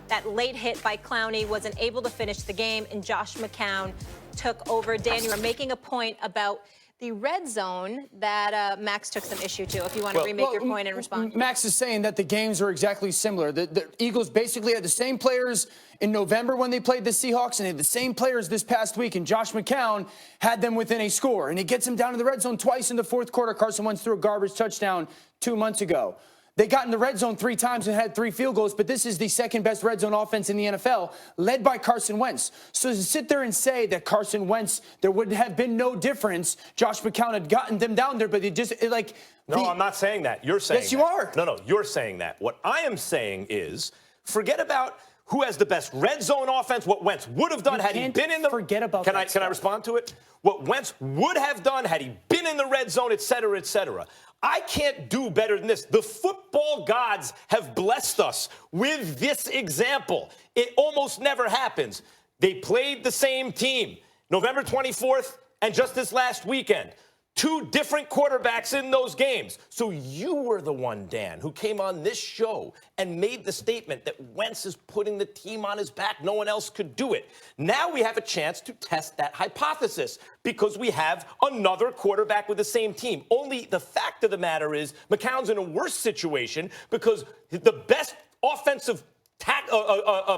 That late hit by Clowney wasn't able to finish the game, and Josh McCown took over. Dan, you were making a point about the red zone that Max took some issue to, if you want to remake your point and respond. Max is saying that the games are exactly similar. The Eagles basically had the same players in November when they played the Seahawks, and they had the same players this past week, and Josh McCown had them within a score. And he gets him down in the red zone twice in the fourth quarter. Carson Wentz threw a garbage touchdown 2 months ago. They got in the red zone 3 times and had 3 field goals, but this is the second best red zone offense in the NFL, led by Carson Wentz. So to sit there and say that Carson Wentz, there would have been no difference, Josh McCown had gotten them down there, but No, I'm not saying that. You're saying Yes, you that. are. No, you're saying that. What I am saying is, forget about who has the best red zone offense, what Wentz would have done had he been in the... Forget about Can that I respond to it? What Wentz would have done had he been in the red zone, et cetera, et cetera. I can't do better than this. The football gods have blessed us with this example. It almost never happens. They played the same team, November 24th and just this last weekend. 2 different quarterbacks in those games. So you were the one, Dan, who came on this show and made the statement that Wentz is putting the team on his back. No one else could do it. Now we have a chance to test that hypothesis because we have another quarterback with the same team. Only the fact of the matter is McCown's in a worse situation because the best offensive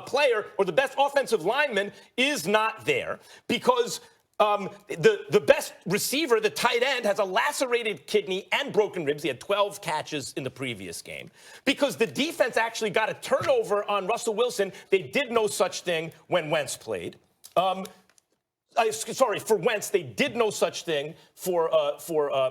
player or the best offensive lineman is not there because the best receiver, the tight end, has a lacerated kidney and broken ribs. He had 12 catches in the previous game. Because the defense actually got a turnover on Russell Wilson. They did no such thing when Wentz played. For Wentz, they did no such thing for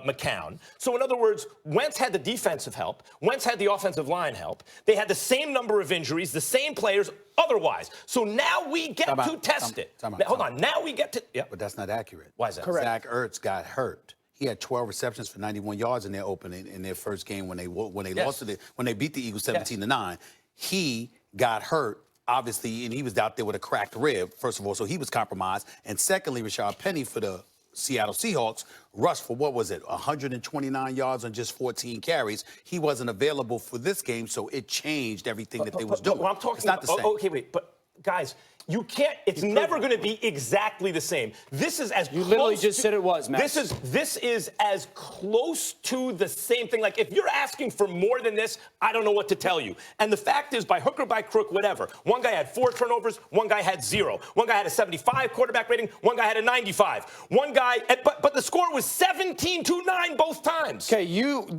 McCown. So, in other words, Wentz had the defensive help. Wentz had the offensive line help. They had the same number of injuries, the same players otherwise. So now we get to test it. Hold on. Now we get to... Yeah. But that's not accurate. Why is that? Correct. Zach Ertz got hurt. He had 12 receptions for 91 yards in their opening in their first game when they lost to when they beat the Eagles 17-9. He got hurt. Obviously, and he was out there with a cracked rib, first of all, so he was compromised. And secondly, Rashad Penny for the Seattle Seahawks rushed for, 129 yards on just 14 carries. He wasn't available for this game, so it changed everything that they was doing. Well, I'm talking it's not the same. Okay, wait, but guys, you can't, it's never going to be exactly the same. This is as You literally just said it was, Max. This is as close to the same thing. Like, if you're asking for more than this, I don't know what to tell you. And the fact is, by hook or by crook, whatever. One guy had 4 turnovers, one guy had 0. One guy had a 75 quarterback rating, one guy had a 95. One guy, but the score was 17-9 both times. Okay,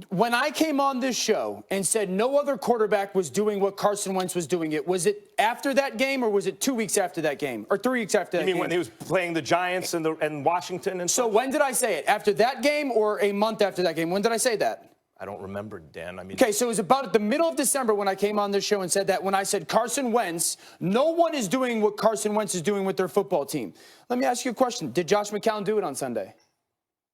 when I came on this show and said no other quarterback was doing what Carson Wentz was doing, was it after that game or was it 2 weeks after that game or 3 weeks after that game? You mean when he was playing the Giants and Washington and so stuff? when did I say it? After that game or a month after that game? When did I say that? I don't remember, Dan. Okay, so it was about the middle of December when I came on this show and said that when I said Carson Wentz, no one is doing what Carson Wentz is doing with their football team. Let me ask you a question. Did Josh McCown do it on Sunday?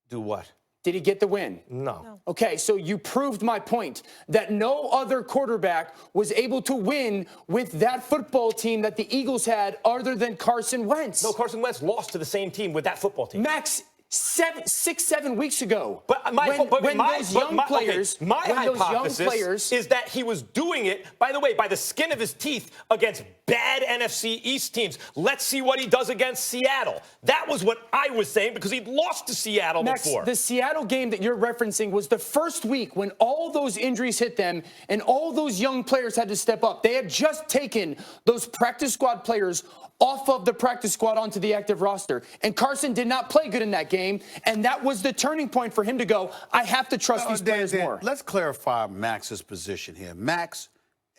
Do what? Did he get the win? No. Okay, so you proved my point that no other quarterback was able to win with that football team that the Eagles had other than Carson Wentz. No, Carson Wentz lost to the same team with that football team. Max, 6-7 weeks ago. But my hypothesis is that he was doing it, by the way, by the skin of his teeth against bad NFC East teams. Let's see what he does against Seattle. That was what I was saying because he'd lost to Seattle before. The Seattle game that you're referencing was the first week when all those injuries hit them and all those young players had to step up. They had just taken those practice squad players off of the practice squad onto the active roster. And Carson did not play good in that game, and that was the turning point for him to go, I have to trust these players more. Let's clarify Max's position here. Max,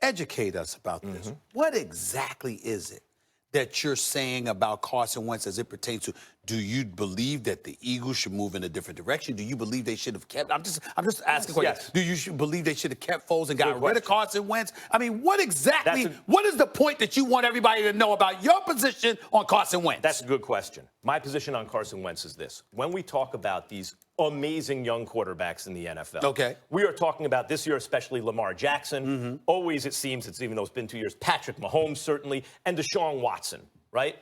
educate us about this. What exactly is it that you're saying about Carson Wentz as it pertains to, do you believe that the Eagles should move in a different direction? Do you believe they should have kept, I'm just asking questions. Yes. Do you believe they should have kept Foles and got rid of Carson Wentz? I mean, what exactly, what is the point that you want everybody to know about your position on Carson Wentz? That's a good question. My position on Carson Wentz is this. When we talk about these amazing young quarterbacks in the NFL, we are talking about this year, especially Lamar Jackson. Always, it seems, even though it's been 2 years, Patrick Mahomes, certainly, and Deshaun Watson, right?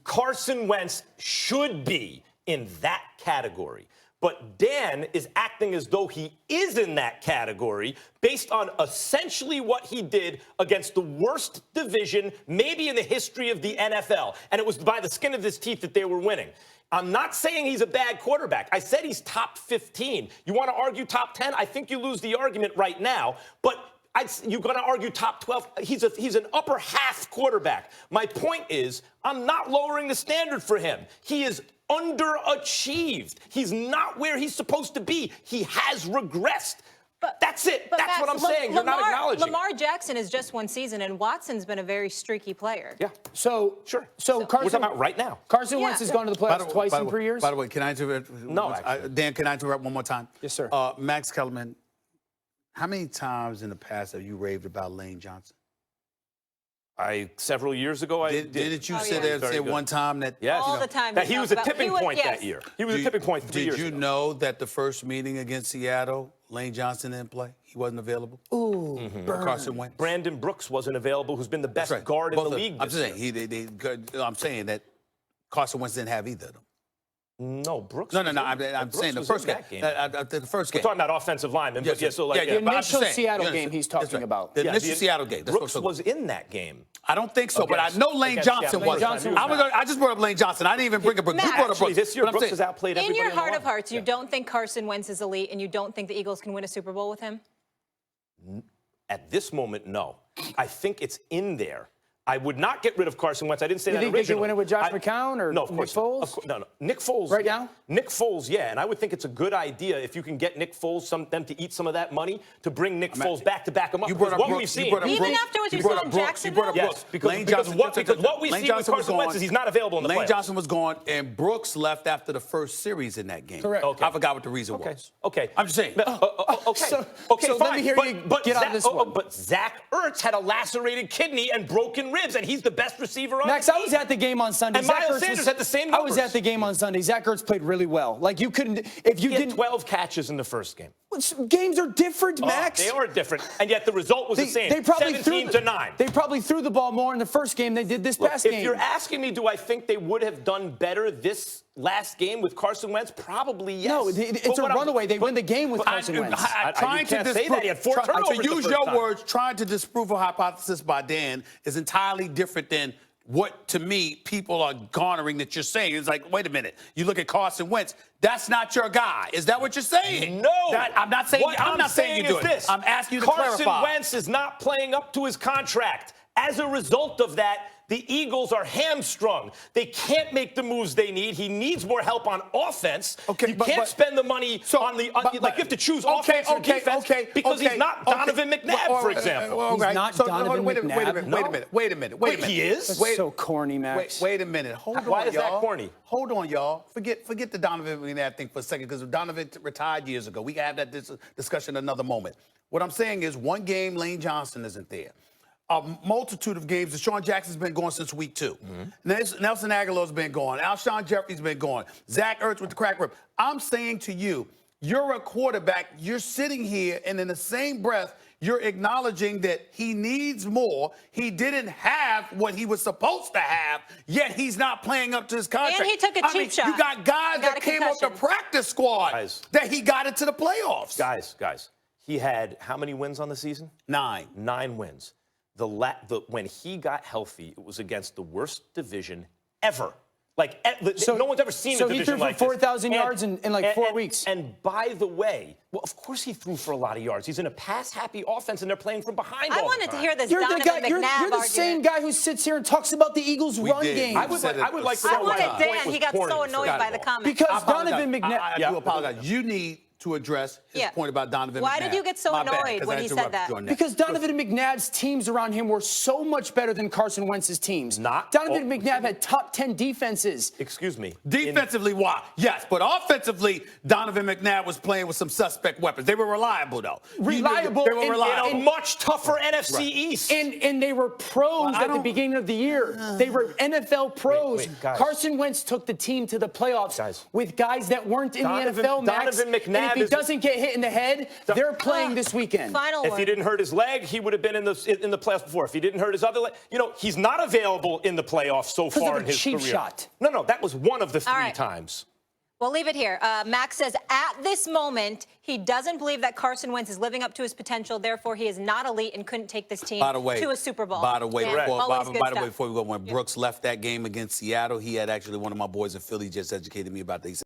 Carson Wentz should be in that category. But Dan is acting as though he is in that category based on essentially what he did against the worst division maybe in the history of the NFL. And it was by the skin of his teeth that they were winning. I'm not saying he's a bad quarterback. I said he's top 15. You want to argue top 10? I think you lose the argument right now. But you're going to argue top 12. He's an upper half quarterback. My point is, I'm not lowering the standard for him. He is underachieved. He's not where he's supposed to be. He has regressed. But that's it. That's Max, what I'm saying. You're not acknowledging. Lamar Jackson is just one season, and Watson's been a very streaky player. Yeah. So Sure. So Carson, we're talking about right now. Carson Wentz has gone to the playoffs twice in 3 years. By the way, can I interrupt? No, actually. Dan, can I interrupt one more time? Yes, sir. Max Kellerman, how many times in the past have you raved about Lane Johnson? Several years ago, I did. Didn't you sit there and say one time that yes. All the time that he he was a talks about- tipping point yes. that year? He was a tipping point 3 years ago. Did you know that the first meeting against Seattle, Lane Johnson didn't play? He wasn't available? Ooh, burn. Carson Wentz. Brandon Brooks wasn't available, who's been the best That's right. guard in Both the of- league I'm this saying year. I'm saying that Carson Wentz didn't have either of them. No, Brooks. No. was in- I'm Brooks saying the was first in game. that game. The first We're game. talking about offensive linemen, but yeah, so like The but I'm initial just saying, Seattle you game understand. he's talking That's right. about. The Yeah, initial Seattle game. That's Brooks what was in that game. I don't think so, but I Against- know Lane against Johnson Seattle. wasn't. Lane Johnson was I just brought up Lane Johnson. I didn't even bring up Brooks. You Matt, brought up Actually, Brooks. this year But I'm Brooks saying- has outplayed In everybody your in the heart of line. hearts, you don't think Carson Wentz is elite, and you don't think the Eagles can win a Super Bowl with him? At this moment, no. I think it's in there. I would not get rid of Carson Wentz. I didn't say You that think they originally. can win it with Josh McCown or no, of Nick course Foles? not. Of course, no. Nick Foles. Right yeah. now? Nick Foles, yeah. And I would think it's a good idea if you can get Nick Foles, them to eat some of that money, to bring Nick Foles back to back him up. You brought up Because what Brooks. we've seen. You brought up Even Brooks. after what you brought saw up in Brooks. You brought up Jacksonville? Brooks. Yes, because what we Lane see with Johnson was Carson Wentz gone. is he's not available in the Lane playoffs. Johnson was gone, and Brooks left after the first series in that game. Correct. Okay. I forgot what the reason Okay. was. Okay. I'm just saying. Okay. So- okay. so Fine. let me hear you get out of this one. But Zach Ertz had a lacerated kidney and broken ribs, and he's the best receiver on Max, the I team. was at the game on Sunday. And Zach Miles Ertz Sanders had the same I was numbers. at the game on Sunday. Zach Ertz played really well. Like you couldn't, if you He had didn't. 12 catches in the first game. Games are different, Max. They are different, and yet the result was the same. They probably 17 to 9. They probably threw the ball more in the first game than they did this past If game. you're asking me, do I think they would have done better this last game with Carson Wentz? Probably yes. No, it's a runaway. They win the game with Carson Wentz. You can't say that. He had 4 turnovers To the use first your time. words, trying to disprove a hypothesis by Dan is entirely different than what, to me, people are garnering that you're saying. It's like, wait a minute. You look at Carson Wentz. That's not your guy. Is that what you're saying? No. I'm not saying. What I'm not saying you do is it. this. I'm asking you to Carson clarify. Wentz is not playing up to his contract. As a result of that, the Eagles are hamstrung. They can't make the moves they need. He needs more help on offense. Okay, you but- can't spend the money on the like you have to choose offense or defense because he's not Donovan McNabb, for example. He's not Donovan wait a minute. McNabb. Wait a minute. Wait, he is? That's so corny, Max. Wait a minute. Hold on, Why is that y'all. corny? Hold on, y'all. Forget the Donovan McNabb thing for a second, because Donovan retired years ago. We can have that discussion another moment. What I'm saying is, one game Lane Johnson isn't there. A multitude of games. Deshaun Jackson's been gone since week 2. Nelson Aguilar's been gone. Alshon Jeffrey's been gone. Zach Ertz with the crack rib. I'm saying to you, you're a quarterback. You're sitting here, and in the same breath, you're acknowledging that he needs more. He didn't have what he was supposed to have, yet he's not playing up to his contract. And he took a cheap shot. You got guys He got that a came off the concussion. practice squad Guys. that he got into the playoffs. Guys, he had how many wins on the season? 9. 9 wins. When he got healthy, it was against the worst division ever. No one's ever seen a division he threw for like this. 4,000 yards in like 4 weeks. And by the way, well, of course he threw for a lot of yards. He's in a pass-happy offense, and they're playing from behind I all wanted the to time. hear this You're Donovan the guy. McNabb You're the argument. same guy who sits here and talks about the Eagles' run did. game. I would like to know I why wanted that point Dan. was He got corny so for annoyed that by the ball. comment. Because Donovan McNabb. I do apologize. You need to address his point about Donovan McNabb. Why did you get so My bad, annoyed 'cause when I he said interrupted that? you on Because Donovan McNabb's teams around him were so much better than Carson Wentz's teams. Donovan McNabb had top 10 defenses. Excuse me. Defensively, why? Yes, but offensively, Donovan McNabb was playing with some suspect weapons. They were reliable, though. Reliable They were in- reliable. In a much tougher NFC East. And they were pros at the beginning of the year. They were NFL pros. Wait, guys. Carson Wentz took the team to the playoffs Guys. with guys that weren't in the NFL, Max. Donovan McNabb and if he is- doesn't get hit in the head, they're playing this weekend. Final If word. he didn't hurt his leg, he would have been in the playoffs before. If he didn't hurt his other leg, he's not available in the playoffs so far of in a his cheap career. shot. No, that was one of the 3 right. times. We'll leave it here. Max says at this moment, he doesn't believe that Carson Wentz is living up to his potential. Therefore, he is not elite and couldn't take this team to a Super Bowl. By the way, Yeah, before we go, when Brooks left that game against Seattle, he had actually one of my boys in Philly just educated me about this.